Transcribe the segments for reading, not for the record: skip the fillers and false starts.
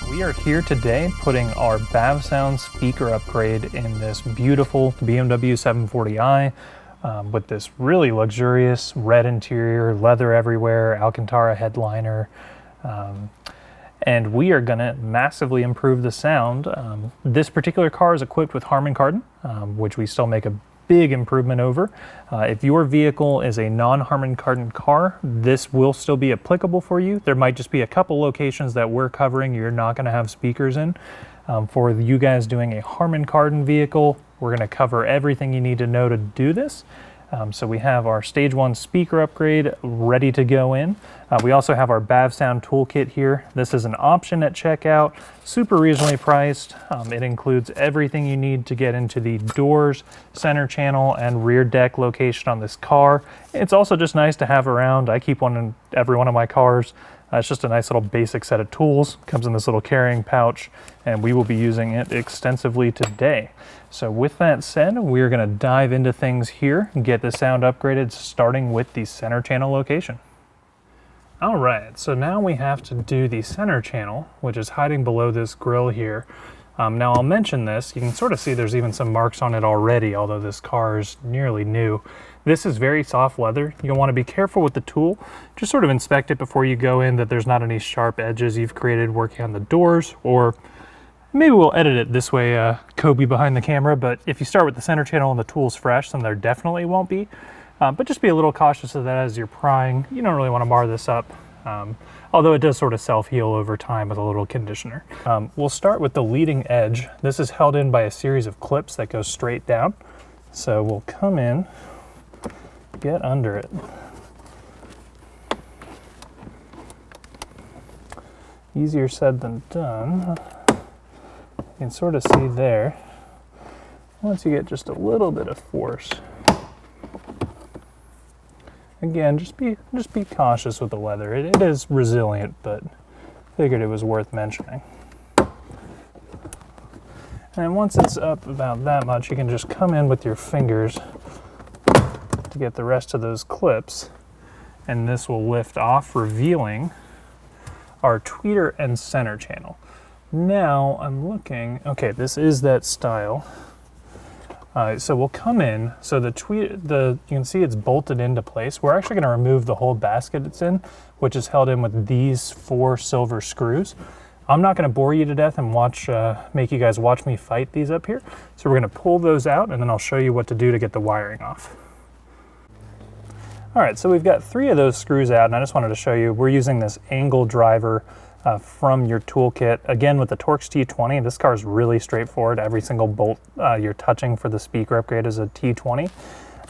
We are here today putting our Bavsound speaker upgrade in this beautiful BMW 740i with this really luxurious red interior, leather everywhere, Alcantara headliner. And we are going to massively improve the sound. This particular car is equipped with Harman Kardon, which we still make a big improvement over. If your vehicle is a non-Harman Kardon car, this will still be applicable for you. There might just be a couple locations that we're covering you're not going to have speakers in. For you guys doing a Harman Kardon vehicle, we're going to cover everything you need to know to do this. So we have our stage 1 speaker upgrade ready to go in. We also have our Bavsound toolkit here. This is an option at checkout, super reasonably priced. It includes everything you need to get into the doors, center channel, and rear deck location on this car. It's also just nice to have around. I keep one in every one of my cars. It's just a nice little basic set of tools. Comes in this little carrying pouch, and we will be using it extensively today. So with that said, we're going to dive into things here and get the sound upgraded, starting with the center channel location. All right, so now we have to do the center channel, which is hiding below this grill here. Now I'll mention this, you can sort of see there's even some marks on it already, although this car is nearly new. This is very soft leather. You'll want to be careful with the tool. Just sort of inspect it before you go in that there's not any sharp edges you've created working on the doors, or maybe we'll edit it this way, Kobe behind the camera, but if you start with the center channel and the tool's fresh, then there definitely won't be. But just be a little cautious of that as you're prying. You don't really want to bar this up, although it does sort of self-heal over time with a little conditioner. We'll start with the leading edge. This is held in by a series of clips that go straight down. So we'll come in, get under it. Easier said than done. You can sort of see there, once you get just a little bit of force. Again, just be cautious with the leather. It is resilient, but figured it was worth mentioning. And once it's up about that much, you can just come in with your fingers to get the rest of those clips, and this will lift off, revealing our tweeter and center channel. Now I'm looking, okay, this is that style. So we'll come in, so you can see it's bolted into place. We're actually gonna remove the whole basket it's in, which is held in with these 4 silver screws. I'm not gonna bore you to death and make you guys watch me fight these up here. So we're gonna pull those out, and then I'll show you what to do to get the wiring off. All right, so we've got 3 of those screws out, and I just wanted to show you, we're using this angle driver from your toolkit. Again, with the Torx T20, this car is really straightforward. Every single bolt you're touching for the speaker upgrade is a T20.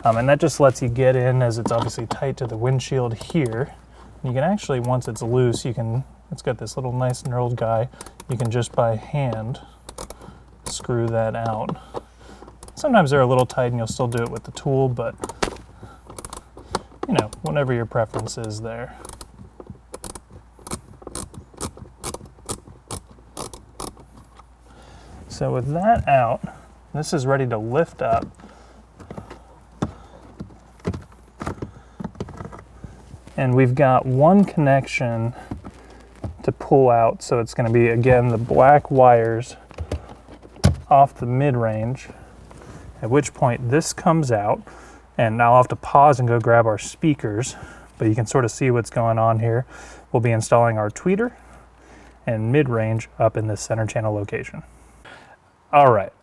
And that just lets you get in, as it's obviously tight to the windshield here. You can actually, once it's loose, it's got this little nice knurled guy. You can just by hand screw that out. Sometimes they're a little tight and you'll still do it with the tool, but you know, whatever your preference is there. So with that out, this is ready to lift up. And we've got one connection to pull out, so it's going to be, again, the black wires off the mid-range, at which point this comes out, and I'll have to pause and go grab our speakers, but you can sort of see what's going on here. We'll be installing our tweeter and mid-range up in this center channel location. All right,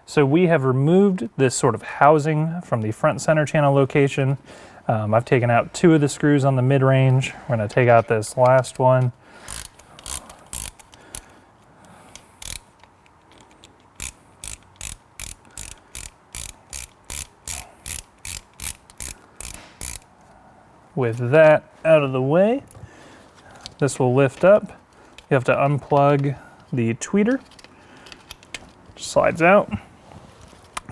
so we have removed this sort of housing from the front center channel location. I've taken out 2 of the screws on the mid-range. We're gonna take out this last one. With that out of the way, this will lift up. You have to unplug the tweeter. Slides out.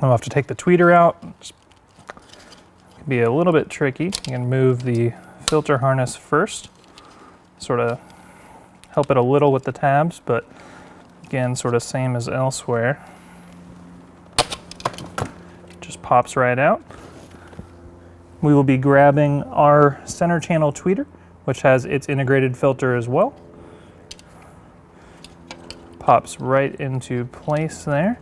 I'll have to take the tweeter out. It can be a little bit tricky. You can move the filter harness first, sort of help it a little with the tabs, but again, sort of same as elsewhere. Just pops right out. We will be grabbing our center channel tweeter, which has its integrated filter as well. pops right into place there.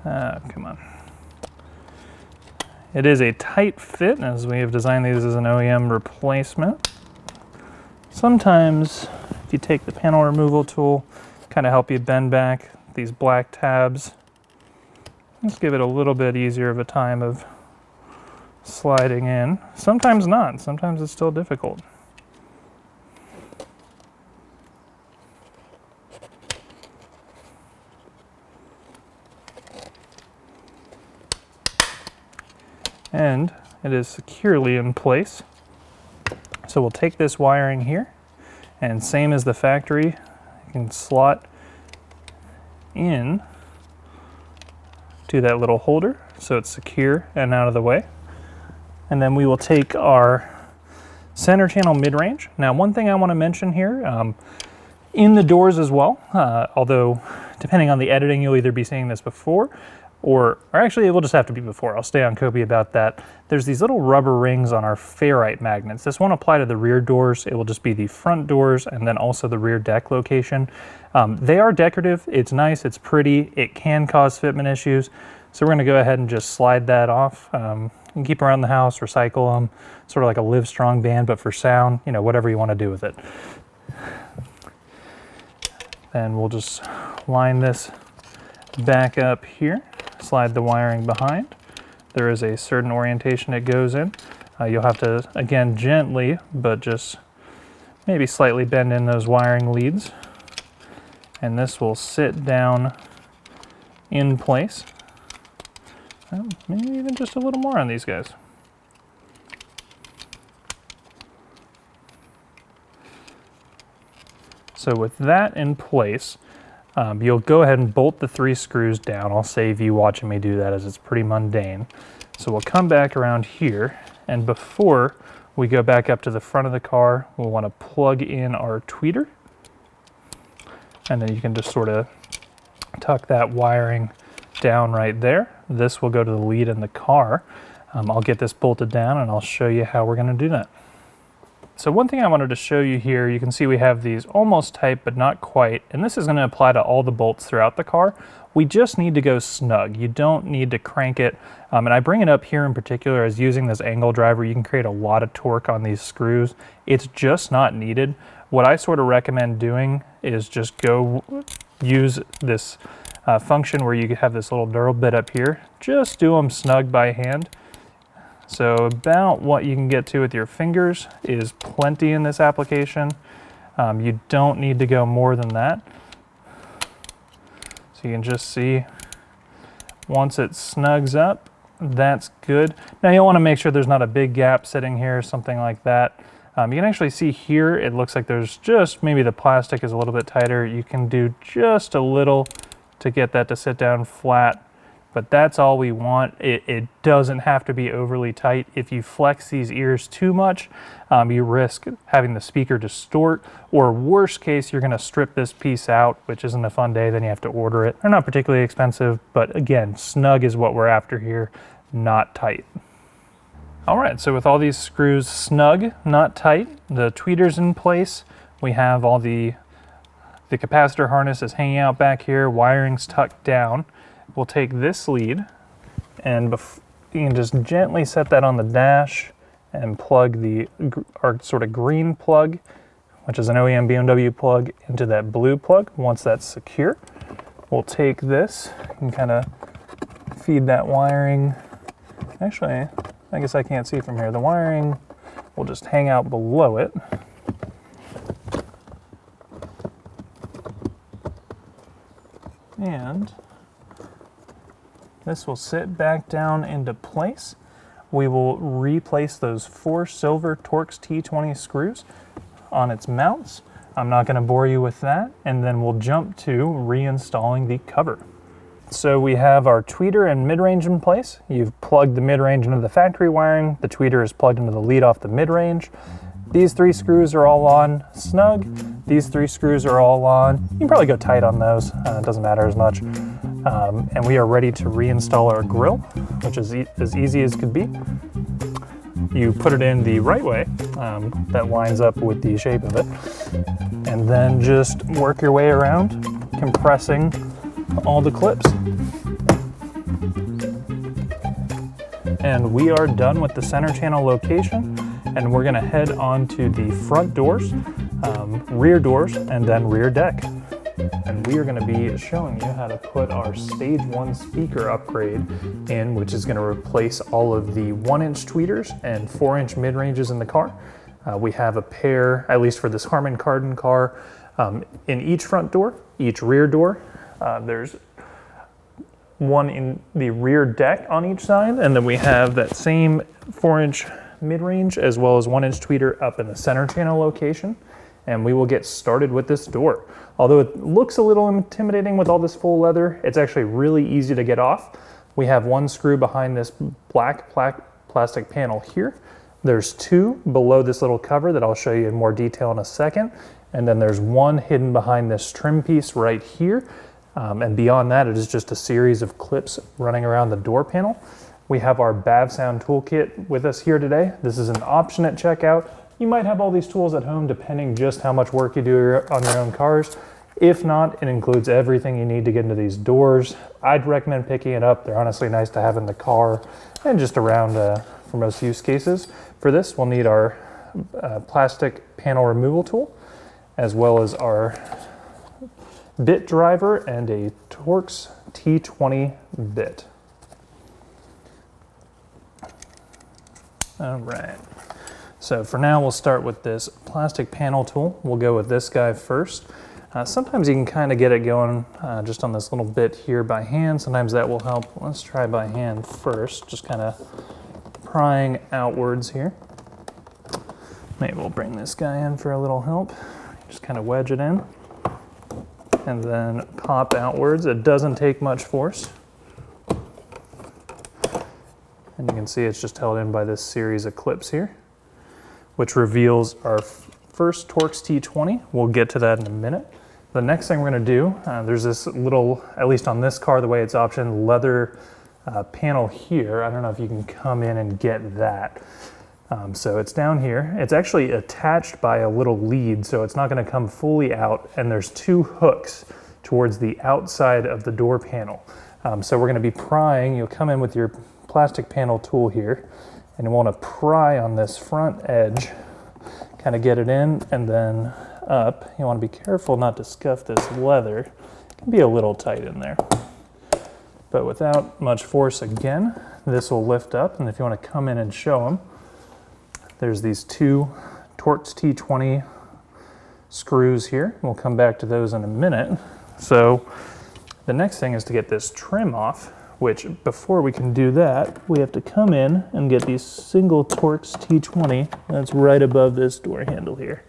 Come on. It is a tight fit, as we have designed these as an OEM replacement. Sometimes, if you take the panel removal tool, kind of help you bend back these black tabs. Just give it a little bit easier of a time of sliding in. Sometimes not. Sometimes it's still difficult. And it is securely in place. So we'll take this wiring here, and same as the factory, you can slot in to that little holder so it's secure and out of the way. And then we will take our center channel mid-range. Now, one thing I want to mention here, in the doors as well, although depending on the editing, you'll either be seeing this before or actually it will just have to be before. I'll stay on Kobe about that. There's these little rubber rings on our ferrite magnets. This won't apply to the rear doors. It will just be the front doors and then also the rear deck location. They are decorative. It's nice. It's pretty. It can cause fitment issues. So we're going to go ahead and just slide that off. You can keep around the house, recycle them, sort of like a Live Strong band, but for sound, you know, whatever you want to do with it. Then we'll just line this back up here. Slide the wiring behind. There is a certain orientation it goes in. You'll have to, again, gently, but just maybe slightly bend in those wiring leads. And this will sit down in place. Maybe even just a little more on these guys. So with that in place, you'll go ahead and bolt the 3 screws down. I'll save you watching me do that as it's pretty mundane. So we'll come back around here, and before we go back up to the front of the car, we'll want to plug in our tweeter. And then you can just sort of tuck that wiring down right there. This will go to the lead in the car. I'll get this bolted down and I'll show you how we're going to do that. So one thing I wanted to show you here, you can see we have these almost tight but not quite, and this is going to apply to all the bolts throughout the car. We just need to go snug. You don't need to crank it, and I bring it up here in particular as using this angle driver. You can create a lot of torque on these screws. It's just not needed. What I sort of recommend doing is just go use this function where you have this little dowel bit up here. Just do them snug by hand. So about what you can get to with your fingers is plenty in this application. You don't need to go more than that. So you can just see once it snugs up, that's good. Now you'll want to make sure there's not a big gap sitting here, something like that. You can actually see here, it looks like there's just maybe the plastic is a little bit tighter. You can do just a little to get that to sit down flat. But that's all we want. It doesn't have to be overly tight. If you flex these ears too much, you risk having the speaker distort, or worst case, you're gonna strip this piece out, which isn't a fun day, then you have to order it. They're not particularly expensive, but again, snug is what we're after here, not tight. All right, so with all these screws snug, not tight, the tweeter's in place, we have all the capacitor harness is hanging out back here, wiring's tucked down. We'll take this lead and you can just gently set that on the dash and plug our sort of green plug, which is an OEM BMW plug, into that blue plug. Once that's secure, we'll take this and kind of feed that wiring. Actually, I guess I can't see from here. The wiring will just hang out below it. And this will sit back down into place. We will replace those 4 silver Torx T20 screws on its mounts. I'm not going to bore you with that. And then we'll jump to reinstalling the cover. So we have our tweeter and mid-range in place. You've plugged the mid-range into the factory wiring. The tweeter is plugged into the lead off the mid-range. These 3 screws are all on snug. These 3 screws are all on. You can probably go tight on those. It doesn't matter as much. and we are ready to reinstall our grill, which is as easy as could be. You put it in the right way, that lines up with the shape of it, and then just work your way around, compressing all the clips. And we are done with the center channel location, and we're gonna head on to the front doors, rear doors, and then rear deck. And we are gonna be showing you how to put our stage 1 speaker upgrade in, which is gonna replace all of the 1-inch tweeters and 4-inch mid-ranges in the car. We have a pair, at least for this Harman Kardon car, in each front door, each rear door. There's one in the rear deck on each side, and then we have that same 4-inch mid-range as well as 1-inch tweeter up in the center channel location. And we will get started with this door. Although it looks a little intimidating with all this full leather, it's actually really easy to get off. We have one screw behind this black plastic panel here. There's two below this little cover that I'll show you in more detail in a second. And then there's one hidden behind this trim piece right here. And beyond that, it is just a series of clips running around the door panel. We have our Bavsound toolkit with us here today. This is an option at checkout. You might have all these tools at home depending just how much work you do on your own cars. If not, it includes everything you need to get into these doors. I'd recommend picking it up. They're honestly nice to have in the car and just around for most use cases. For this, we'll need our plastic panel removal tool, as well as our bit driver and a Torx T20 bit. All right. So for now, we'll start with this plastic panel tool. We'll go with this guy first. Sometimes you can kind of get it going just on this little bit here by hand. Sometimes that will help. Let's try by hand first, just kind of prying outwards here. Maybe we'll bring this guy in for a little help. Just kind of wedge it in and then pop outwards. It doesn't take much force. And you can see it's just held in by this series of clips here, which reveals our first Torx T20. We'll get to that in a minute. The next thing we're gonna do, there's this little, at least on this car, the way it's optioned, leather panel here. I don't know if you can come in and get that. So it's down here. It's actually attached by a little lead, so it's not gonna come fully out, and there's two hooks towards the outside of the door panel. So we're gonna be prying. You'll come in with your plastic panel tool here, and you want to pry on this front edge, kind of get it in and then up. You want to be careful not to scuff this leather. It can be a little tight in there. But without much force again, this will lift up, and if you want to come in and show them, there's these two Torx T20 screws here. We'll come back to those in a minute. So the next thing is to get this trim off, which before we can do that, we have to come in and get these single Torx T20 that's right above this door handle here.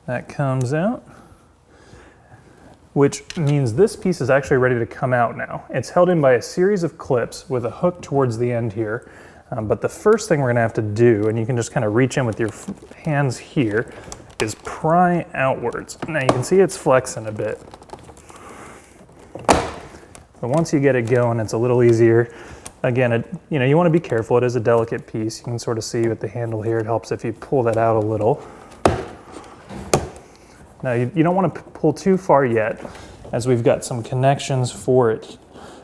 That comes out, which means this piece is actually ready to come out now. It's held in by a series of clips with a hook towards the end here. But the first thing we're gonna have to do, and you can just kind of reach in with your hands here, is pry outwards. Now you can see it's flexing a bit. But once you get it going, it's a little easier. Again, you wanna be careful. It is a delicate piece. You can sort of see with the handle here, it helps if you pull that out a little. Now you don't wanna pull too far yet, as we've got some connections for it,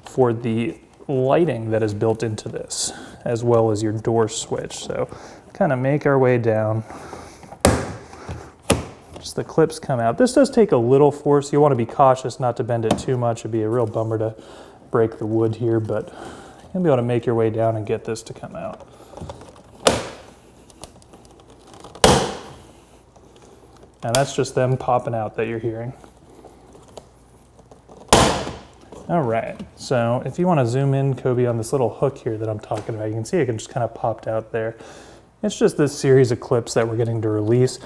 for the lighting that is built into this, as well as your door switch. So kind of make our way down. Just the clips come out. This does take a little force. You want to be cautious not to bend it too much. It'd be a real bummer to break the wood here, but you'll be able to make your way down and get this to come out. And that's just them popping out that you're hearing. All right, so if you want to zoom in, Kobe, on this little hook here that I'm talking about, you can see it just kind of popped out there. It's just this series of clips that we're getting to release.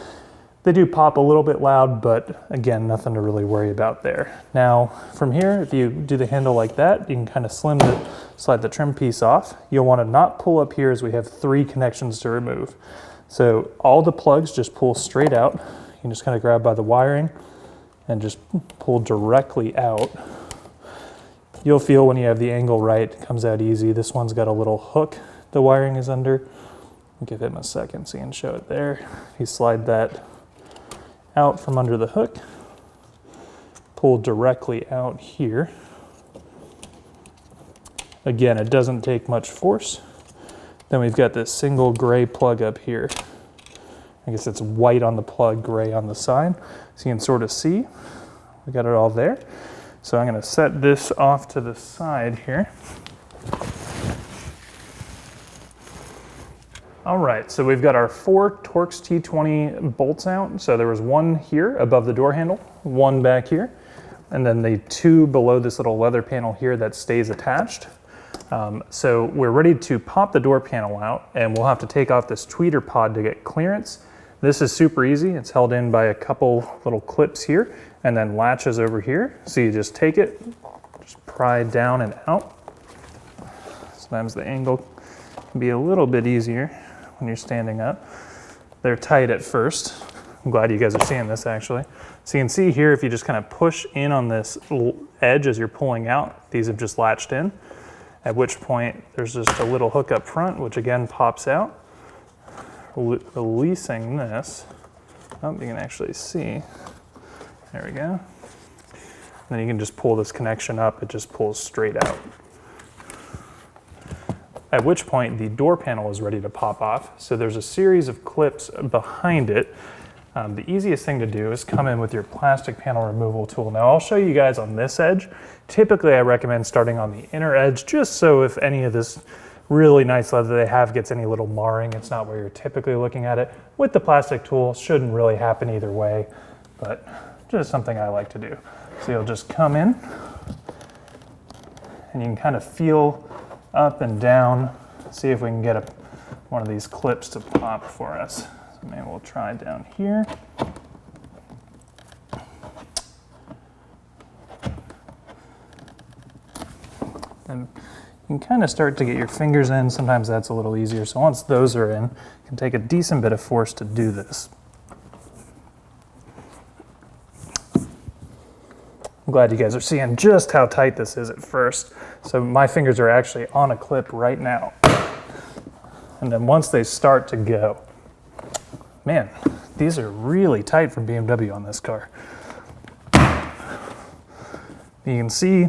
They do pop a little bit loud, but again, nothing to really worry about there. Now, from here, if you do the handle like that, you can kind of slide the trim piece off. You'll want to not pull up here, as we have 3 connections to remove. So all the plugs just pull straight out. You can just kind of grab by the wiring and just pull directly out. You'll feel when you have the angle right, it comes out easy. This one's got a little hook the wiring is under. I'll give him a second so you can show it there. You slide that out from under the hook, pull directly out here. Again, it doesn't take much force. Then we've got this single gray plug up here. I guess it's white on the plug, gray on the side. So you can sort of see, we got it all there. So I'm gonna set this off to the side here. All right, so we've got our 4 Torx T20 bolts out. So there was one here above the door handle, one back here, and then the 2 below this little leather panel here that stays attached. So we're ready to pop the door panel out, and we'll have to take off this tweeter pod to get clearance. This is super easy. It's held in by a couple little clips here and then latches over here. So you just take it, just pry down and out. Sometimes the angle can be a little bit easier when you're standing up. They're tight at first. I'm glad you guys are seeing this actually. So you can see here, if you just kind of push in on this edge as you're pulling out, these have just latched in. At which point there's just a little hook up front, which again pops out. Releasing this, oh, you can actually see, there we go. And then you can just pull this connection up, it just pulls straight out. At which point the door panel is ready to pop off. So there's a series of clips behind it. The easiest thing to do is come in with your plastic panel removal tool. Now I'll show you guys on this edge. Typically I recommend starting on the inner edge, just so if any of this really nice leather they have gets any little marring, it's not where you're typically looking at it. With the plastic tool, shouldn't really happen either way, but just something I like to do. So you'll just come in and you can kind of feel up and down, see if we can get one of these clips to pop for us. So maybe we'll try down here. And you can kind of start to get your fingers in. Sometimes that's a little easier. So once those are in, it can take a decent bit of force to do this. I'm glad you guys are seeing just how tight this is at first. So my fingers are actually on a clip right now. And then once they start to go, man, these are really tight from BMW on this car. You can see,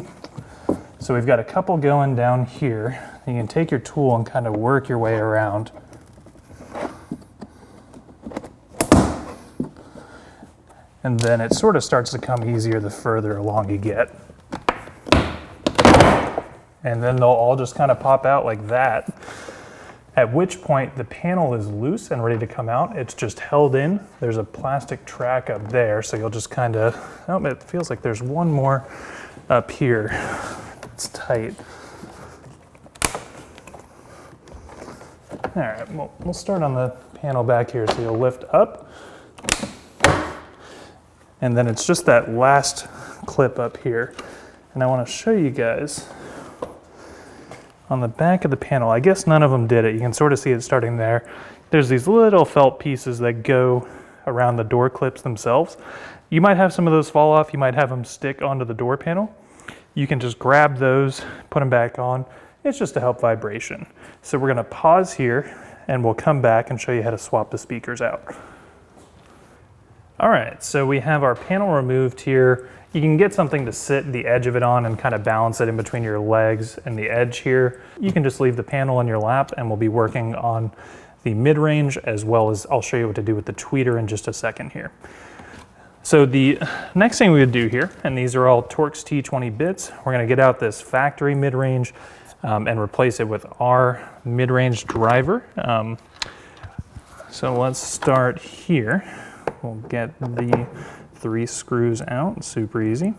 so we've got a couple going down here. You can take your tool and kind of work your way around. And then it sort of starts to come easier the further along you get. And then they'll all just kind of pop out like that. At which point the panel is loose and ready to come out. It's just held in. There's a plastic track up there, so you'll just kind of, oh, it feels like there's one more up here. It's tight. All right, well, we'll start on the panel back here. So you'll lift up, and then it's just that last clip up here. And I want to show you guys on the back of the panel. I guess none of them did it. You can sort of see it starting there. There's these little felt pieces that go around the door clips themselves. You might have some of those fall off. You might have them stick onto the door panel. You can just grab those, put them back on. It's just to help vibration. So we're gonna pause here and we'll come back and show you how to swap the speakers out. All right, so we have our panel removed here. You can get something to sit the edge of it on and kind of balance it in between your legs and the edge here. You can just leave the panel in your lap and we'll be working on the mid-range, as well as I'll show you what to do with the tweeter in just a second here. So the next thing we would do here, and these are all Torx T20 bits, we're gonna get out this factory mid-range and replace it with our mid-range driver. So let's start here. We'll get the 3 screws out, super easy.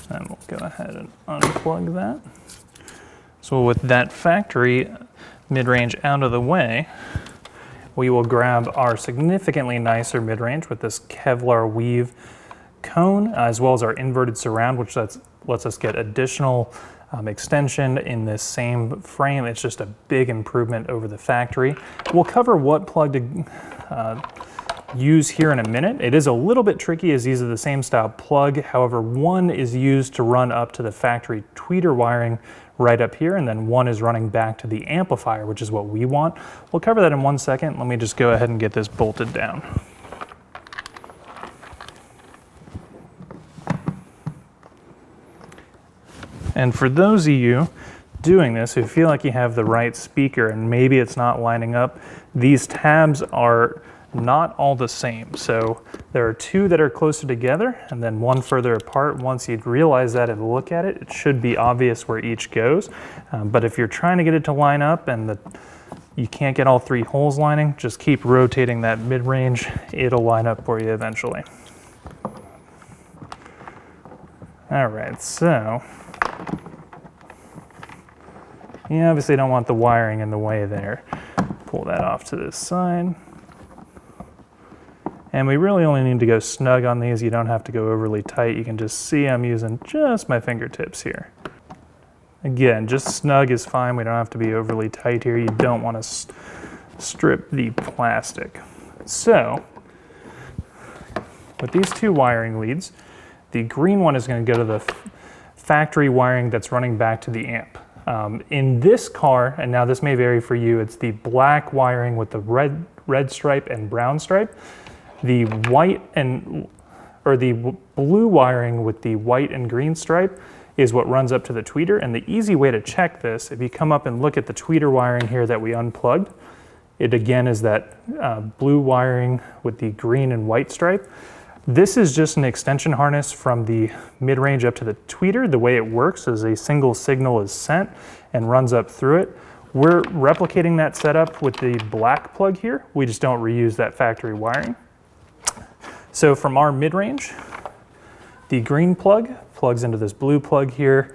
And we'll go ahead and unplug that. So with that factory mid-range out of the way, we will grab our significantly nicer mid-range with this Kevlar weave cone, as well as our inverted surround, which lets us get additional extension in this same frame. It's just a big improvement over the factory. We'll cover what plug to use here in a minute. It is a little bit tricky as these are the same style plug. However, one is used to run up to the factory tweeter wiring right up here, and then one is running back to the amplifier, which is what we want. We'll cover that in 1 second. Let me just go ahead and get this bolted down. And for those of you doing this who feel like you have the right speaker and maybe it's not lining up, these tabs are not all the same. So there are two that are closer together and then one further apart. Once you realize that and look at it, it should be obvious where each goes. But if you're trying to get it to line up and you can't get all three holes lining, just keep rotating that mid-range. It'll line up for you eventually. All right, so you obviously don't want the wiring in the way there. Pull that off to this side. And we really only need to go snug on these. You don't have to go overly tight. You can just see I'm using just my fingertips here. Again, just snug is fine. We don't have to be overly tight here. You don't want to strip the plastic. So, with these two wiring leads, the green one is going to go to the factory wiring that's running back to the amp. In this car, and now this may vary for you, it's the black wiring with the red stripe and brown stripe. The the blue wiring with the white and green stripe is what runs up to the tweeter. And the easy way to check this, if you come up and look at the tweeter wiring here that we unplugged, it again is that blue wiring with the green and white stripe. This is just an extension harness from the mid-range up to the tweeter. The way it works is a single signal is sent and runs up through it. We're replicating that setup with the black plug here. We just don't reuse that factory wiring. So from our mid-range, the green plug plugs into this blue plug here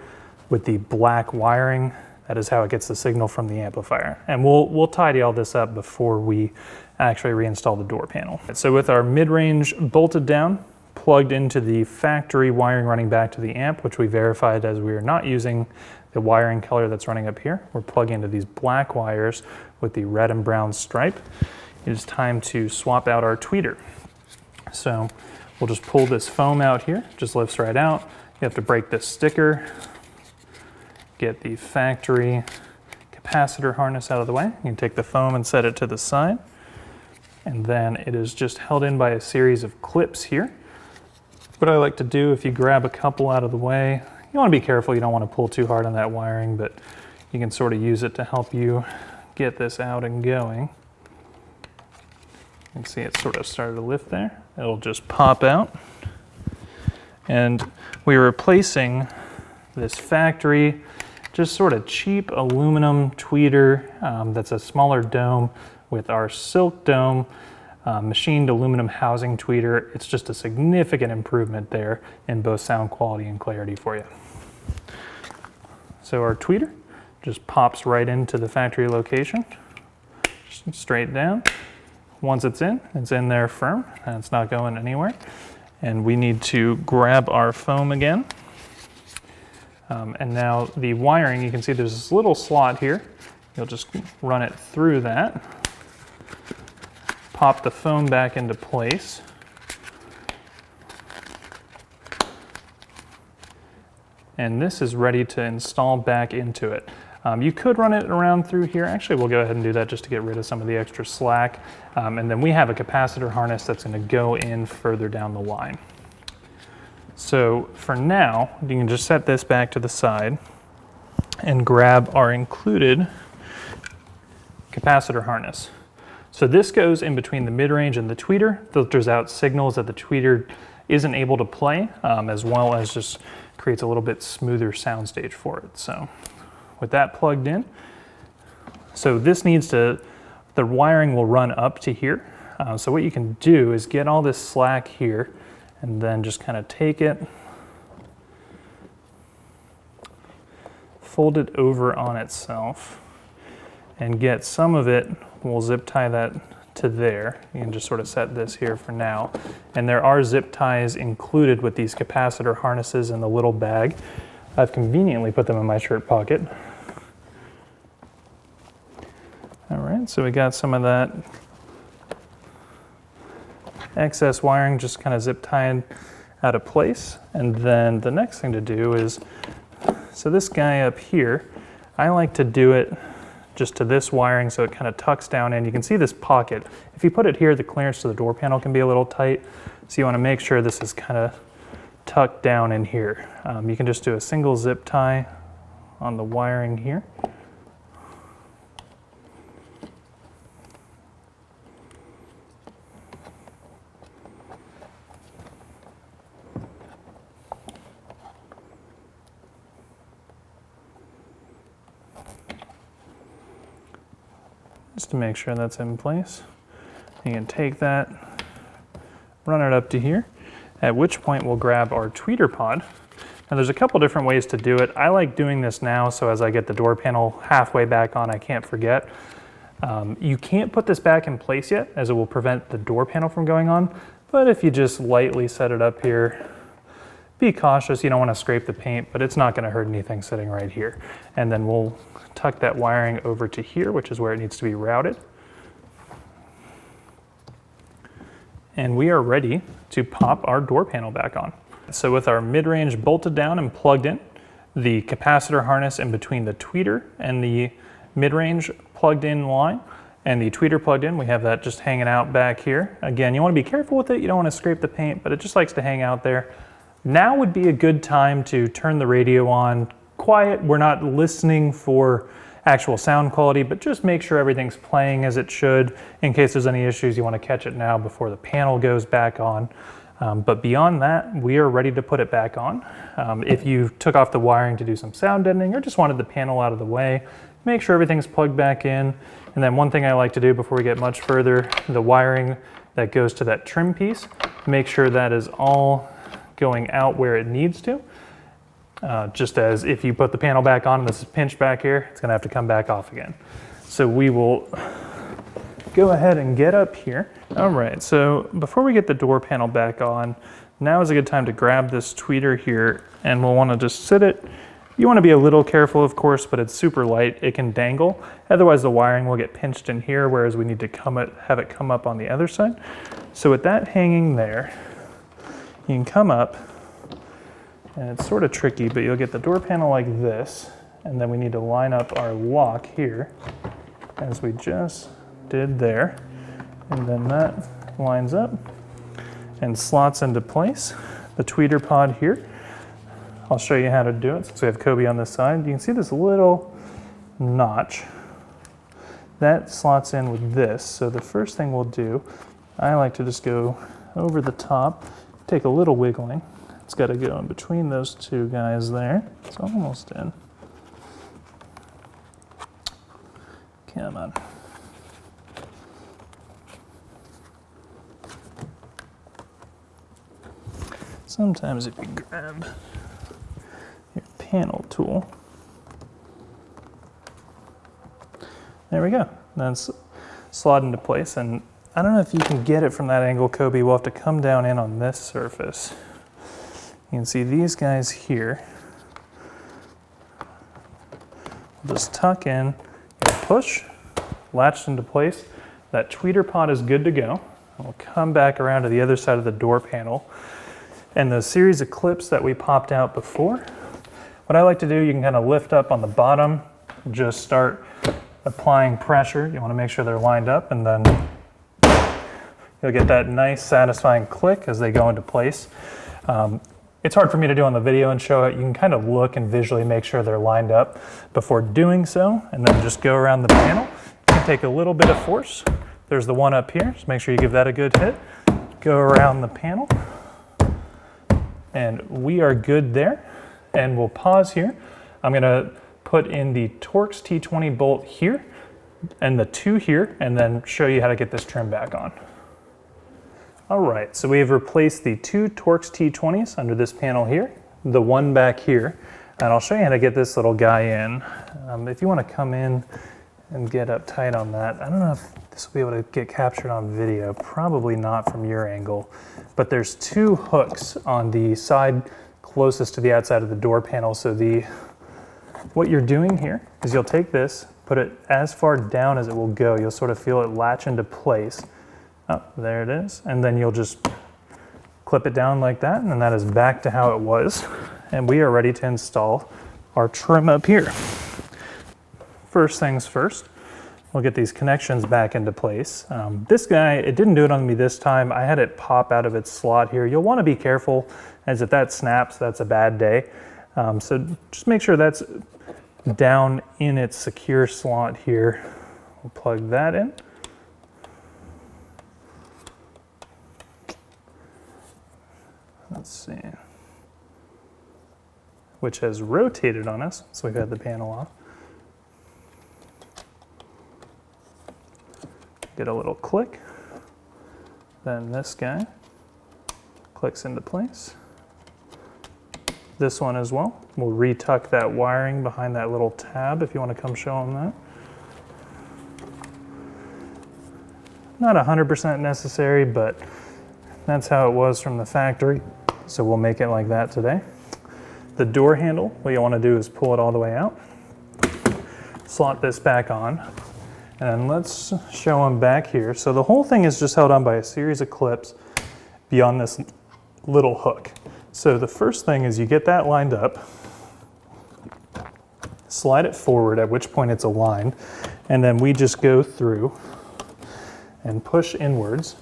with the black wiring. That is how it gets the signal from the amplifier. And we'll tidy all this up before we actually reinstall the door panel. So with our mid-range bolted down, plugged into the factory wiring running back to the amp, which we verified as we are not using the wiring color that's running up here. We're plugging into these black wires with the red and brown stripe. It is time to swap out our tweeter. So we'll just pull this foam out here, just lifts right out. You have to break this sticker, get the factory capacitor harness out of the way. You can take the foam and set it to the side. And then it is just held in by a series of clips here. What I like to do, if you grab a couple out of the way, you want to be careful, you don't want to pull too hard on that wiring, but you can sort of use it to help you get this out and going. You can see it sort of started to lift there. It'll just pop out. And we're replacing this factory, just sort of cheap aluminum tweeter that's a smaller dome with our silk dome machined aluminum housing tweeter. It's just a significant improvement there in both sound quality and clarity for you. So our tweeter just pops right into the factory location, just straight down. Once it's in there firm, and it's not going anywhere. And we need to grab our foam again. And now the wiring, you can see there's this little slot here. You'll just run it through that. Pop the foam back into place. And this is ready to install back into it. You could run it around through here. Actually, we'll go ahead and do that just to get rid of some of the extra slack. And then we have a capacitor harness that's going to go in further down the line. So for now, you can just set this back to the side and grab our included capacitor harness. So this goes in between the mid-range and the tweeter, filters out signals that the tweeter isn't able to play, as well as just creates a little bit smoother soundstage for it. So with that plugged in, so this needs to, the wiring will run up to here. So what you can do is get all this slack here and then just kind of take it fold it over on itself and get some of it. We'll zip tie that to there. You can just sort of set this here for now. And there are zip ties included with these capacitor harnesses in the little bag. I've conveniently put them in my shirt pocket. All right, so we got some of that excess wiring just kind of zip tied out of place. And then the next thing to do is, so this guy up here, I like to do it just to this wiring so it kind of tucks down in. You can see this pocket. If you put it here, the clearance to the door panel can be a little tight. So you want to make sure this is kind of tucked down in here. You can just do a single zip tie on the wiring here. Just to make sure that's in place. You can take that, run it up to here, at which point we'll grab our tweeter pod. Now there's a couple different ways to do it. I like doing this now so as I get the door panel halfway back on, I can't forget. You can't put this back in place yet as it will prevent the door panel from going on, but if you just lightly set it up here, be cautious, you don't want to scrape the paint, but it's not going to hurt anything sitting right here. And then we'll tuck that wiring over to here, which is where it needs to be routed. And we are ready to pop our door panel back on. So with our mid-range bolted down and plugged in, the capacitor harness in between the tweeter and the mid-range plugged in line, and the tweeter plugged in, we have that just hanging out back here. Again, you want to be careful with it, you don't want to scrape the paint, but it just likes to hang out there. Now would be a good time to turn the radio on quiet. We're not listening for actual sound quality, but just make sure everything's playing as it should. In case there's any issues, you want to catch it now before the panel goes back on. But beyond that, we are ready to put it back on. If you took off the wiring to do some sound deadening or just wanted the panel out of the way, make sure everything's plugged back in. And then one thing I like to do before we get much further, the wiring that goes to that trim piece, make sure that is all going out where it needs to. Just as if you put the panel back on and this is pinched back here, it's gonna have to come back off again. So we will go ahead and get up here. All right, so before we get the door panel back on, now is a good time to grab this tweeter here, and we'll wanna just sit it. You wanna be a little careful, of course, but it's super light, it can dangle. Otherwise the wiring will get pinched in here, whereas we need to have it come up on the other side. So with that hanging there, you can come up, and it's sort of tricky, but you'll get the door panel like this, and then we need to line up our lock here, as we just did there, and then that lines up and slots into place. The tweeter pod here, I'll show you how to do it. Since we have Kobe on this side, you can see this little notch that slots in with this. So the first thing we'll do, I like to just go over the top, take a little wiggling. It's got to go in between those two guys there. It's almost in. Come on. Sometimes if you grab your panel tool, there we go. That's slot into place, and I don't know if you can get it from that angle, Kobe. We'll have to come down in on this surface. You can see these guys here. We'll just tuck in, push, latched into place. That tweeter pod is good to go. We'll come back around to the other side of the door panel. And the series of clips that we popped out before, what I like to do, you can kind of lift up on the bottom, just start applying pressure. You want to make sure they're lined up, and then you'll get that nice satisfying click as they go into place. It's hard for me to do on the video and show it. You can kind of look and visually make sure they're lined up before doing so, and then just go around the panel. You can take a little bit of force. There's the one up here. Just make sure you give that a good hit. Go around the panel, and we are good there. And we'll pause here. I'm gonna put in the Torx T20 bolt here and the 2 here, and then show you how to get this trim back on. All right, so we have replaced the 2 Torx T20s under this panel here, the one back here. And I'll show you how to get this little guy in. If you want to come in and get up tight on that, I don't know if this will be able to get captured on video, probably not from your angle, but there's two hooks on the side closest to the outside of the door panel. So what you're doing here is you'll take this, put it as far down as it will go. You'll sort of feel it latch into place. Oh, there it is. And then you'll just clip it down like that, and that is back to how it was. And we are ready to install our trim up here. First things first, we'll get these connections back into place. This guy, it didn't do it on me this time. I had it pop out of its slot here. You'll want to be careful, as if that snaps, that's a bad day. So just make sure that's down in its secure slot here. We'll plug that in. Let's see. Which has rotated on us, so we've had the panel off. Get a little click. Then this guy clicks into place. This one as well. We'll retuck that wiring behind that little tab if you want to come show them that. Not 100% necessary, but that's how it was from the factory. So we'll make it like that today. The door handle, what you want to do is pull it all the way out. Slot this back on. And then let's show them back here. So the whole thing is just held on by a series of clips beyond this little hook. So the first thing is you get that lined up, slide it forward, at which point it's aligned, and then we just go through and push inwards,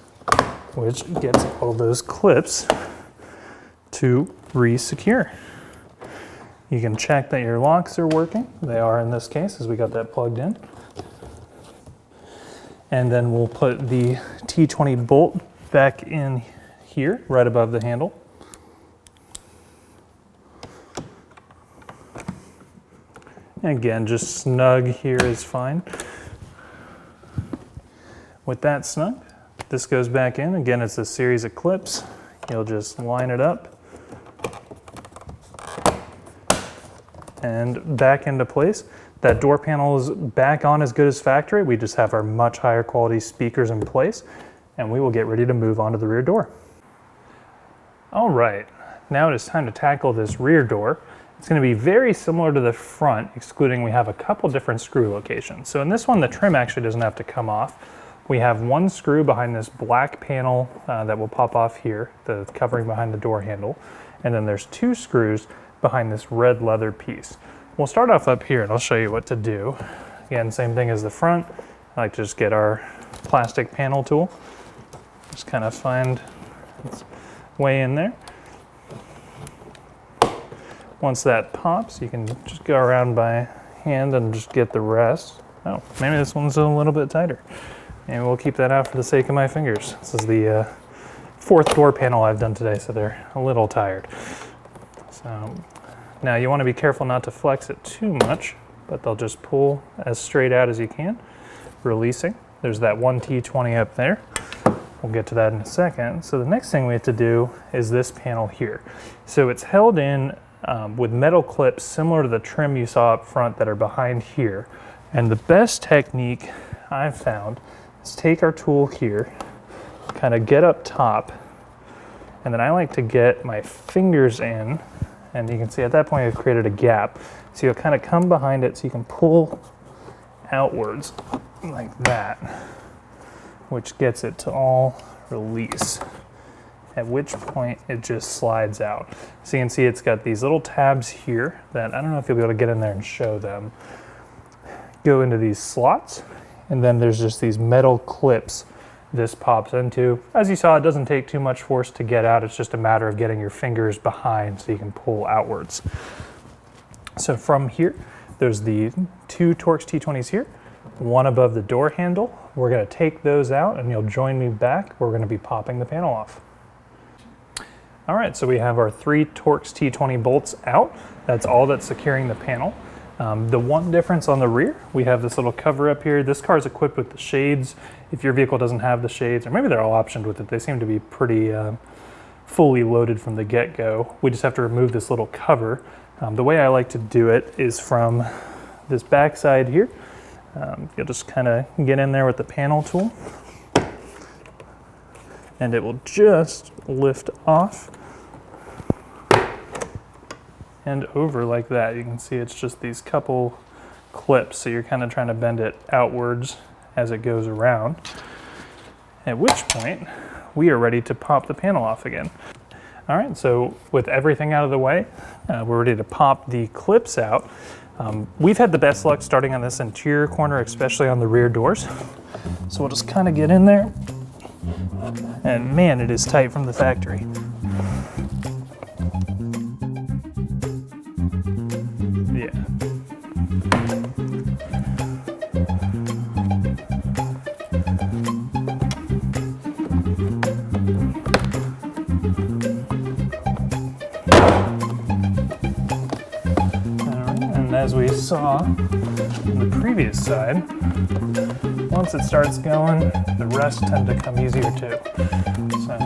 which gets all those clips to re-secure. You can check that your locks are working. They are in this case, as we got that plugged in. And then we'll put the T20 bolt back in here, right above the handle. And again, just snug here is fine. With that snug, this goes back in. Again, it's a series of clips. You'll just line it up and back into place. That door panel is back on as good as factory. We just have our much higher quality speakers in place, and we will get ready to move on to the rear door. All right, now it is time to tackle this rear door. It's going to be very similar to the front, excluding we have a couple different screw locations. So in this one, the trim actually doesn't have to come off. We have one screw behind this black panel that will pop off here, the covering behind the door handle. And then there's two screws behind this red leather piece. We'll start off up here and I'll show you what to do. Again, same thing as the front. I like to just get our plastic panel tool. Just kind of find its way in there. Once that pops, you can just go around by hand and just get the rest. Oh, maybe this one's a little bit tighter. And we'll keep that out for the sake of my fingers. This is the fourth door panel I've done today, so they're a little tired. So now you want to be careful not to flex it too much, but they'll just pull as straight out as you can, releasing. There's that one T20 up there. We'll get to that in a second. So the next thing we have to do is this panel here. So it's held in with metal clips similar to the trim you saw up front that are behind here. And the best technique I've found is take our tool here, kind of get up top, and then I like to get my fingers in, and you can see at that point I've created a gap. So you'll kind of come behind it so you can pull outwards like that, which gets it to all release. At which point it just slides out. So you can see it's got these little tabs here that I don't know if you'll be able to get in there and show them. Go into these slots, and then there's just these metal clips this pops into. As you saw, it doesn't take too much force to get out. It's just a matter of getting your fingers behind so you can pull outwards. So from here, there's the two Torx T20s here, one above the door handle. We're going to take those out and you'll join me back. We're going to be popping the panel off. All right, so we have our three Torx T20 bolts out. That's all that's securing the panel. The one difference on the rear, we have this little cover up here. This car is equipped with the shades. If your vehicle doesn't have the shades, or maybe they're all optioned with it, they seem to be pretty fully loaded from the get-go. We just have to remove this little cover. The way I like to do it is from this back side here. You'll just kind of get in there with the panel tool, and it will just lift off and over like that. You can see it's just these couple clips, so you're kind of trying to bend it outwards as it goes around, at which point we are ready to pop the panel off again. All right, so with everything out of the way, we're ready to pop the clips out. We've had the best luck starting on this interior corner, especially on the rear doors. So we'll just kind of get in there, and man, it is tight from the factory. Yeah. As we saw on the previous side, once it starts going, the rest tend to come easier too. So,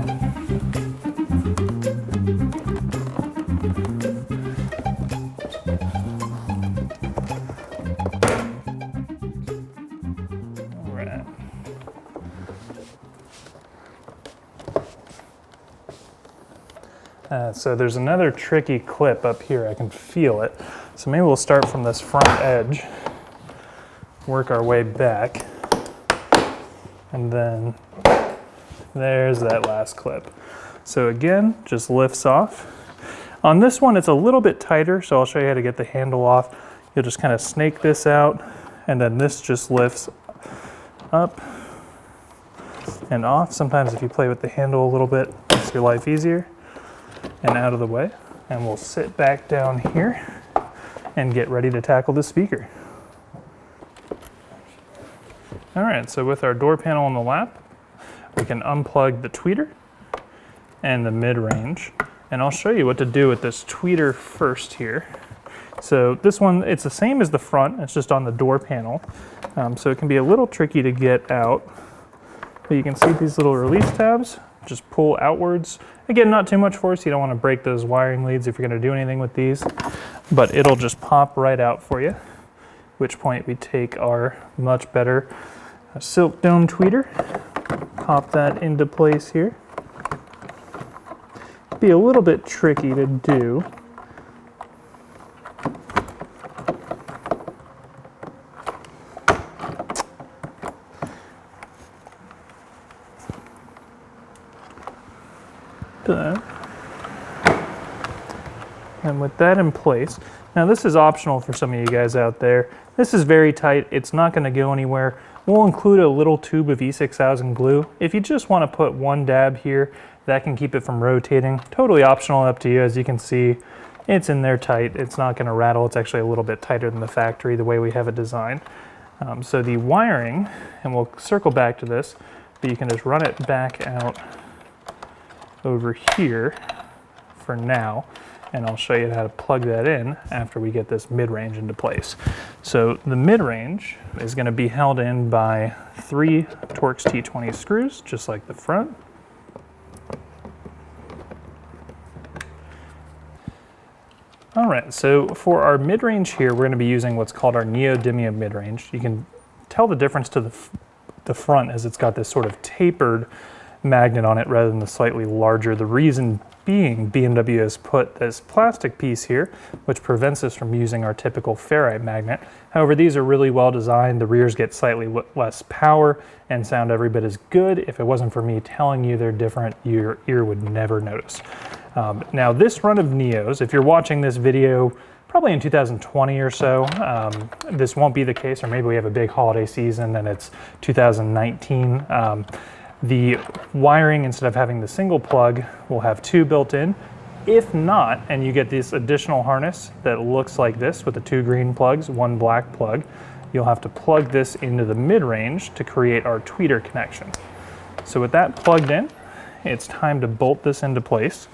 all right. So there's another tricky clip up here. I can feel it. So maybe we'll start from this front edge, work our way back, and then there's that last clip. So again, just lifts off. On this one, it's a little bit tighter, so I'll show you how to get the handle off. You'll just kind of snake this out, and then this just lifts up and off. Sometimes if you play with the handle a little bit, it makes your life easier. And out of the way, and we'll sit back down here and get ready to tackle the speaker. All right, so with our door panel on the lap, we can unplug the tweeter and the mid-range, and I'll show you what to do with this tweeter first here. So this one, it's the same as the front, it's just on the door panel, so it can be a little tricky to get out, but you can see these little release tabs just pull outwards. Again, not too much force, you don't want to break those wiring leads if you're going to do anything with these, but it'll just pop right out for you, at which point we take our much better silk dome tweeter, pop that into place here. Be a little bit tricky to do. And with that in place, now this is optional for some of you guys out there. This is very tight, it's not going to go anywhere. We'll include a little tube of E6000 glue. If you just want to put one dab here, that can keep it from rotating. Totally optional, up to you. As you can see, it's in there tight. It's not going to rattle. It's actually a little bit tighter than the factory, the way we have it designed. So the wiring, and we'll circle back to this, but you can just run it back out over here for now, and I'll show you how to plug that in after we get this mid-range into place. So the mid-range is going to be held in by 3 Torx T20 screws, just like the front. All right, so for our mid-range here, we're going to be using what's called our neodymium mid-range. You can tell the difference to the front as it's got this sort of tapered magnet on it rather than the slightly larger. The reason being BMW has put this plastic piece here, which prevents us from using our typical ferrite magnet. However, these are really well designed. The rears get slightly less power and sound every bit as good. If it wasn't for me telling you they're different, your ear would never notice. Now this run of Neos, if you're watching this video probably in 2020 or so, this won't be the case, or maybe we have a big holiday season and it's 2019. The wiring, instead of having the single plug, will have 2 built in. If not, and you get this additional harness that looks like this with the 2 green plugs, 1 black plug, you'll have to plug this into the mid-range to create our tweeter connection. So with that plugged in, it's time to bolt this into place.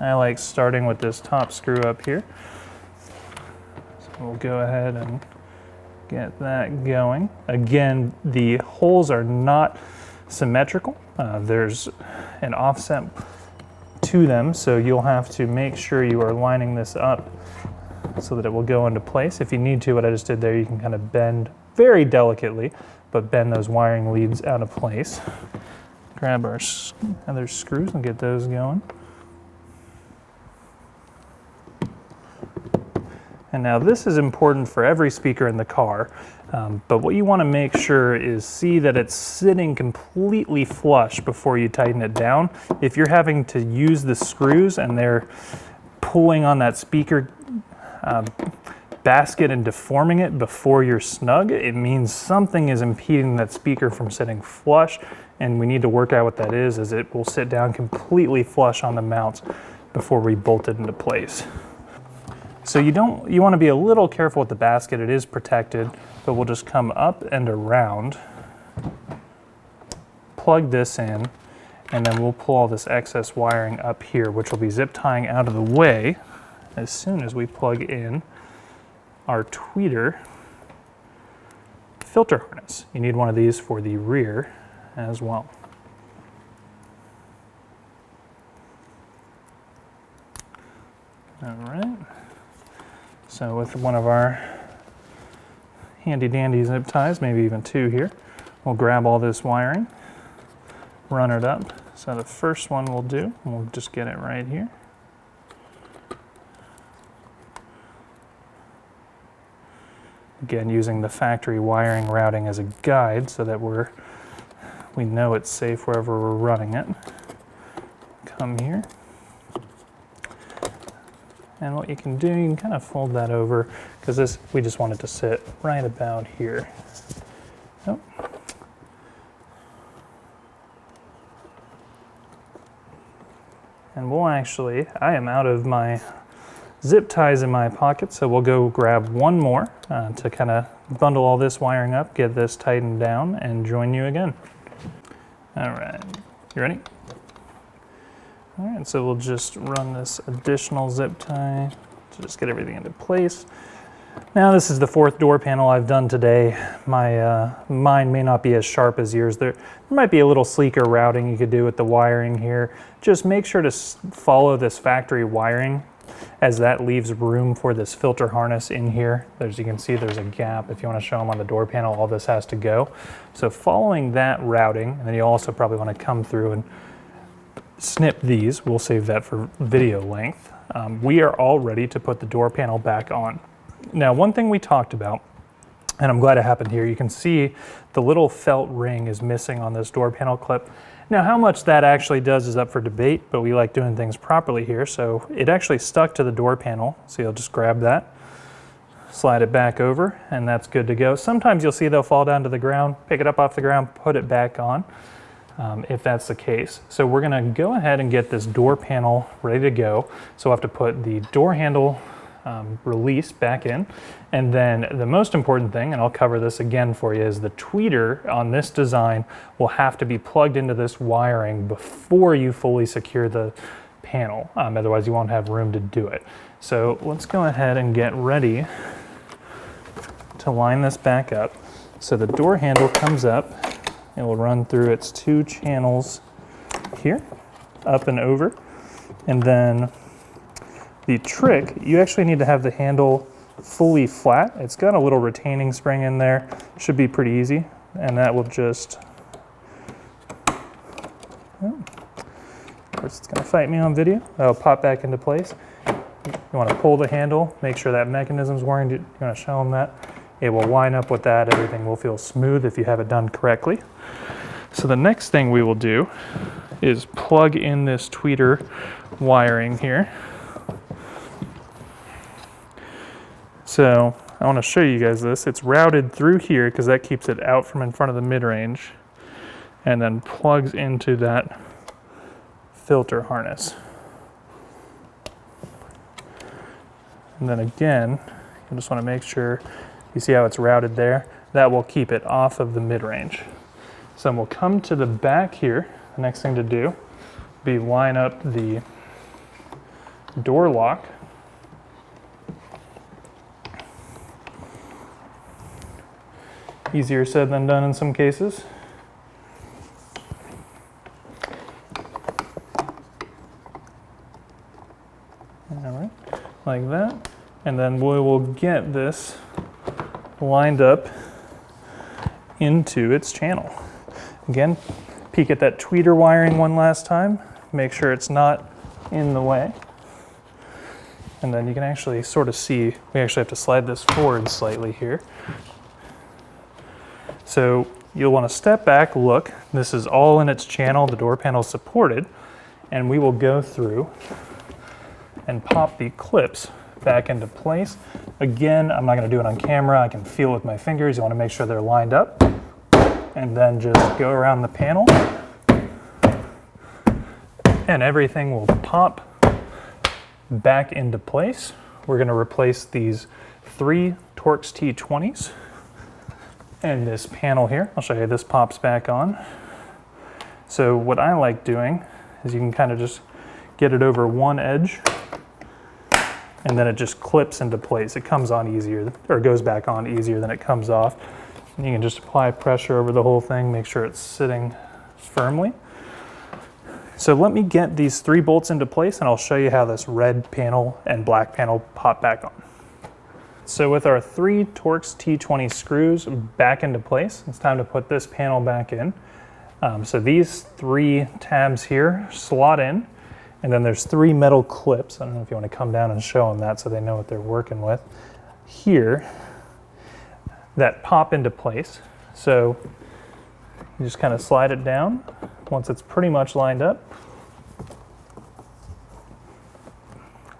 I like starting with this top screw up here. So we'll go ahead and get that going. Again, the holes are not symmetrical. There's an offset to them, so you'll have to make sure you are lining this up so that it will go into place. If you need to, what I just did there, you can kind of bend very delicately, but bend those wiring leads out of place. Grab our other screws and get those going. And now this is important for every speaker in the car, but what you want to make sure is see that it's sitting completely flush before you tighten it down. If you're having to use the screws and they're pulling on that speaker basket and deforming it before you're snug, it means something is impeding that speaker from sitting flush, and we need to work out what that is, as it will sit down completely flush on the mounts before we bolt it into place. So you want to be a little careful with the basket. It is protected, but we'll just come up and around, plug this in, and then we'll pull all this excess wiring up here, which will be zip tying out of the way as soon as we plug in our tweeter filter harness. You need one of these for the rear as well. All right. So with one of our handy dandy zip ties, maybe even two here, we'll grab all this wiring, run it up. So the first one we'll do, we'll just get it right here. Again, using the factory wiring routing as a guide so that we know it's safe wherever we're running it. Come here. And what you can do, you can kind of fold that over, because we just want it to sit right about here. Oh. And we'll actually, I am out of my zip ties in my pocket, so we'll go grab one more to kind of bundle all this wiring up, get this tightened down, and join you again. All right, you ready? All right, so we'll just run this additional zip tie to just get everything into place. Now this is the fourth door panel I've done today. Mine may not be as sharp as yours. There might be a little sleeker routing you could do with the wiring here. Just make sure to follow this factory wiring, as that leaves room for this filter harness in here. As you can see, there's a gap. If you want to show them on the door panel, all this has to go. So following that routing, and then you also probably want to come through and snip these. We'll save that for video length. We are all ready to put the door panel back on. Now, one thing we talked about, and I'm glad it happened here, you can see the little felt ring is missing on this door panel clip. Now, how much that actually does is up for debate, but we like doing things properly here. So it actually stuck to the door panel. So you'll just grab that, slide it back over, and that's good to go. Sometimes you'll see they'll fall down to the ground, pick it up off the ground, put it back on, if that's the case. So we're gonna go ahead and get this door panel ready to go. So we'll have to put the door handle release back in. And then the most important thing, and I'll cover this again for you, is the tweeter on this design will have to be plugged into this wiring before you fully secure the panel. Otherwise you won't have room to do it. So let's go ahead and get ready to line this back up. So the door handle comes up, it will run through its two channels here, up and over, and then the trick, you actually need to have the handle fully flat. It's got a little retaining spring in there. Should be pretty easy. And that will just, of course it's gonna fight me on video. That'll pop back into place. You wanna pull the handle, make sure that mechanism's working. You wanna show them that. It will line up with that. Everything will feel smooth if you have it done correctly. So the next thing we will do is plug in this tweeter wiring here. So I want to show you guys this. It's routed through here because that keeps it out from in front of the mid-range, and then plugs into that filter harness. And then again, you just want to make sure you see how it's routed there. That will keep it off of the mid-range. So we'll come to the back here. The next thing to do will be line up the door lock. Easier said than done in some cases. like that. And then we will get this lined up into its channel. Again, peek at that tweeter wiring one last time. Make sure it's not in the way. And then you can actually sort of see, we actually have to slide this forward slightly here. So you'll want to step back, look. This is all in its channel, the door panel is supported, and we will go through and pop the clips back into place. Again, I'm not going to do it on camera. I can feel with my fingers. You want to make sure they're lined up, and then just go around the panel, and everything will pop back into place. We're going to replace these 3 Torx T20s and this panel here. I'll show you, this pops back on. So what I like doing is you can kind of just get it over one edge, and then it just clips into place. It comes on easier, or goes back on easier than it comes off. And you can just apply pressure over the whole thing, make sure it's sitting firmly. So let me get these 3 bolts into place, and I'll show you how this red panel and black panel pop back on. So with our 3 Torx T20 screws back into place, it's time to put this panel back in. So these 3 tabs here slot in, and then there's 3 metal clips. I don't know if you want to come down and show them that so they know what they're working with. Here, that pop into place. So you just kind of slide it down once it's pretty much lined up.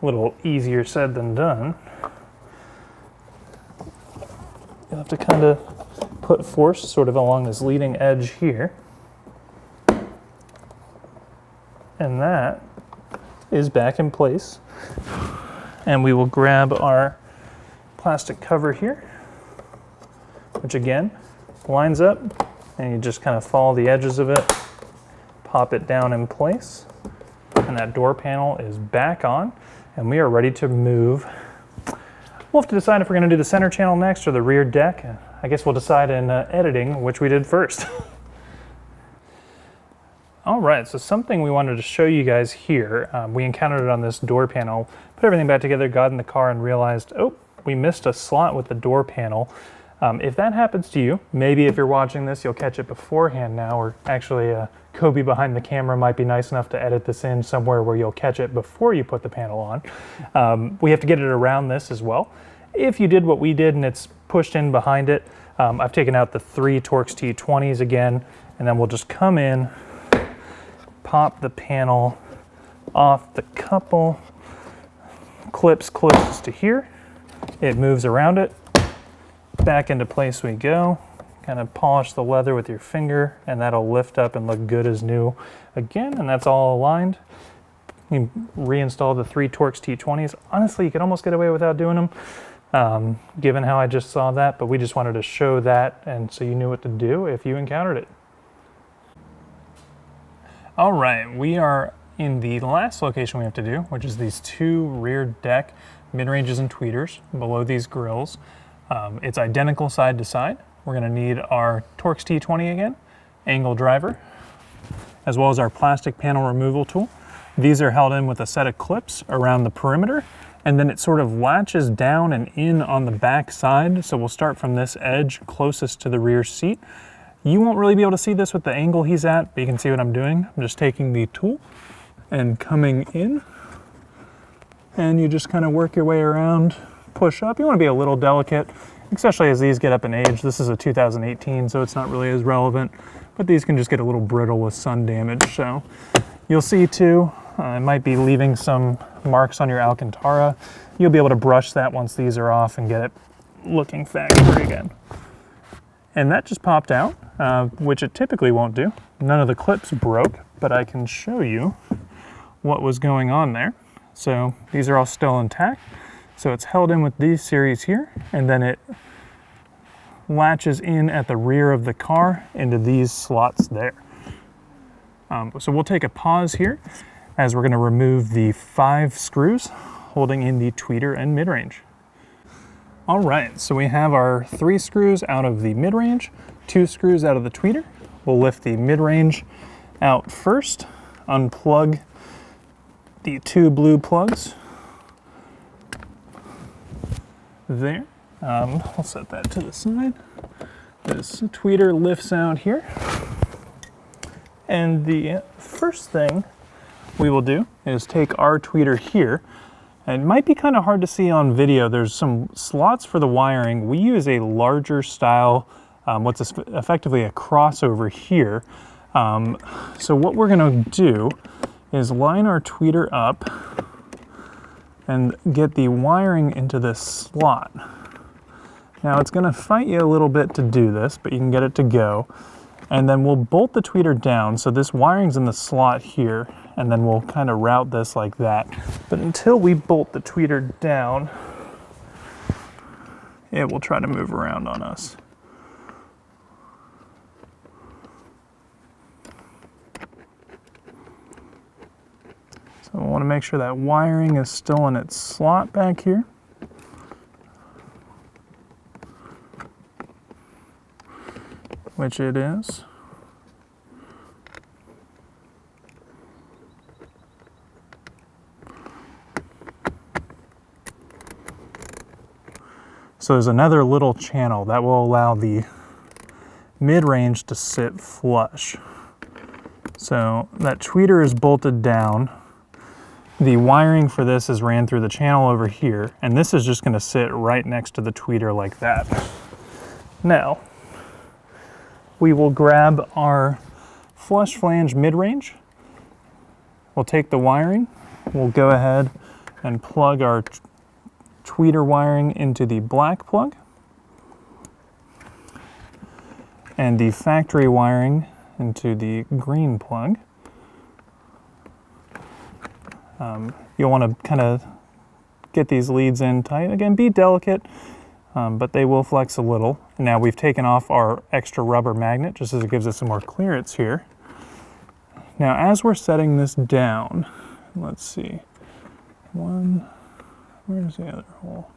A little easier said than done. You'll have to kind of put force sort of along this leading edge here. And that is back in place. And we will grab our plastic cover here, which again lines up, and you just kind of follow the edges of it, pop it down in place, and that door panel is back on, and we are ready to move. We'll have to decide if we're going to do the center channel next or the rear deck. I guess we'll decide in editing which we did first. All right, so something we wanted to show you guys here. We encountered it on this door panel, put everything back together, got in the car, and realized, oh, we missed a slot with the door panel. If that happens to you, maybe if you're watching this, you'll catch it beforehand now, or actually Kobe behind the camera might be nice enough to edit this in somewhere where you'll catch it before you put the panel on. We have to get it around this as well. If you did what we did and it's pushed in behind it, I've taken out the 3 Torx T20s again, and then we'll just come in, pop the panel off the couple clips closest to here. It moves around it. Back into place we go. Kind of polish the leather with your finger, and that'll lift up and look good as new again, and that's all aligned. You reinstall the 3 Torx T20s. Honestly, you could almost get away without doing them, given how I just saw that, but we just wanted to show that, and so you knew what to do if you encountered it. All right, we are in the last location we have to do, which is these 2 rear deck mid-ranges and tweeters below these grills. It's identical side to side. We're going to need our Torx T20 again, angle driver, as well as our plastic panel removal tool. These are held in with a set of clips around the perimeter, and then it sort of latches down and in on the back side. So we'll start from this edge closest to the rear seat. You won't really be able to see this with the angle he's at, but you can see what I'm doing. I'm just taking the tool and coming in, and you just kind of work your way around, push up. You want to be a little delicate, especially as these get up in age. This is a 2018, so it's not really as relevant, but these can just get a little brittle with sun damage. So you'll see too, it might be leaving some marks on your Alcantara. You'll be able to brush that once these are off and get it looking factory again. And that just popped out, which it typically won't do. None of the clips broke, but I can show you what was going on there. So these are all still intact. So it's held in with these series here, and then it latches in at the rear of the car into these slots there. So we'll take a pause here as we're going to remove the 5 screws holding in the tweeter and mid-range. All right, so we have our 3 screws out of the mid-range, 2 screws out of the tweeter. We'll lift the mid-range out first, unplug the 2 blue plugs, there. I'll set that to the side. This tweeter lift sound here. And the first thing we will do is take our tweeter here. And it might be kind of hard to see on video. There's some slots for the wiring. We use a larger style, what's effectively a crossover here. So what we're gonna do is line our tweeter up and get the wiring into this slot. Now it's gonna fight you a little bit to do this, but you can get it to go. And then we'll bolt the tweeter down. So this wiring's in the slot here, and then we'll kind of route this like that. But until we bolt the tweeter down, it will try to move around on us. So we want to make sure that wiring is still in its slot back here. Which it is. So there's another little channel that will allow the mid-range to sit flush. So that tweeter is bolted down. The wiring for this is ran through the channel over here, and this is just going to sit right next to the tweeter like that. Now, we will grab our flush flange mid-range. We'll take the wiring. We'll go ahead and plug our tweeter wiring into the black plug and the factory wiring into the green plug. You'll want to kind of get these leads in tight. Again, be delicate. But they will flex a little. Now we've taken off our extra rubber magnet just as it gives us some more clearance here. Now as we're setting this down, let's see, where's the other hole?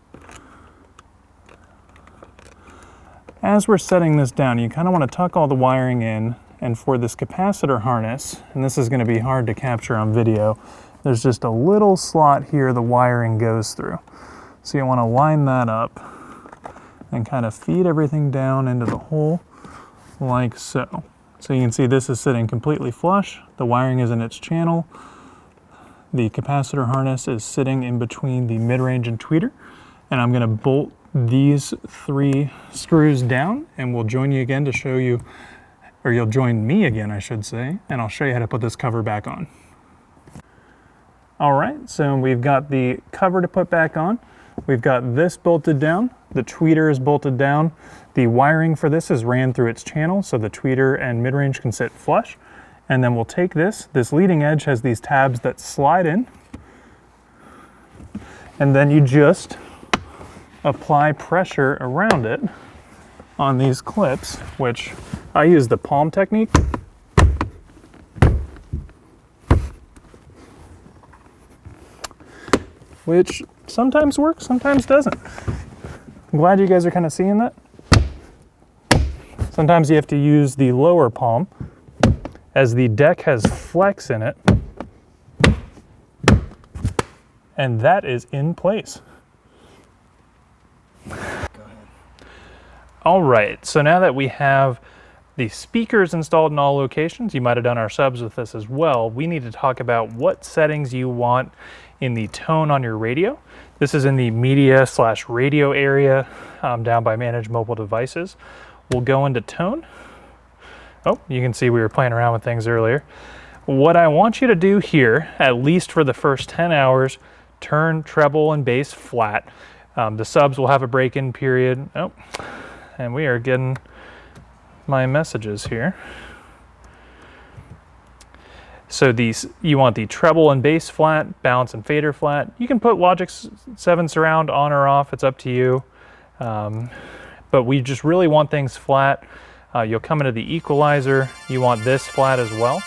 As we're setting this down, you kind of want to tuck all the wiring in, and for this capacitor harness, and this is going to be hard to capture on video, there's just a little slot here the wiring goes through. So you want to line that up and kind of feed everything down into the hole like so. So you can see this is sitting completely flush. The wiring is in its channel. The capacitor harness is sitting in between the mid-range and tweeter. And I'm gonna bolt these 3 screws down, and we'll join you again to show you, or you'll join me again, I should say, and I'll show you how to put this cover back on. All right, so we've got the cover to put back on. We've got this bolted down. The tweeter is bolted down. The wiring for this is ran through its channel, so the tweeter and mid-range can sit flush. And then we'll take this leading edge has these tabs that slide in. And then you just apply pressure around it on these clips, which I use the palm technique. Which sometimes works, sometimes doesn't. I'm glad you guys are kind of seeing that. Sometimes you have to use the lower palm as the deck has flex in it. And that is in place. Go ahead. All right, so now that we have the speakers installed in all locations, you might have done our subs with this as well, we need to talk about what settings you want in the tone on your radio. This is in the media/radio area down by manage mobile devices. We'll go into tone. Oh, you can see we were playing around with things earlier. What I want you to do here, at least for the first 10 hours, turn treble and bass flat. The subs will have a break-in period. Oh, and we are getting my messages here. So these, you want the treble and bass flat, balance and fader flat. You can put Logic 7 Surround on or off, it's up to you. But we just really want things flat. You'll come into the equalizer, you want this flat as well.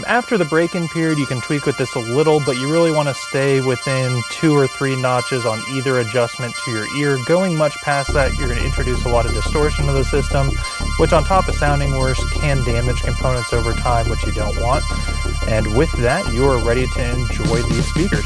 After the break-in period, you can tweak with this a little, but you really want to stay within 2 or 3 notches on either adjustment to your ear. Going much past that, you're going to introduce a lot of distortion to the system, which on top of sounding worse can damage components over time, which you don't want. And with that, you are ready to enjoy these speakers.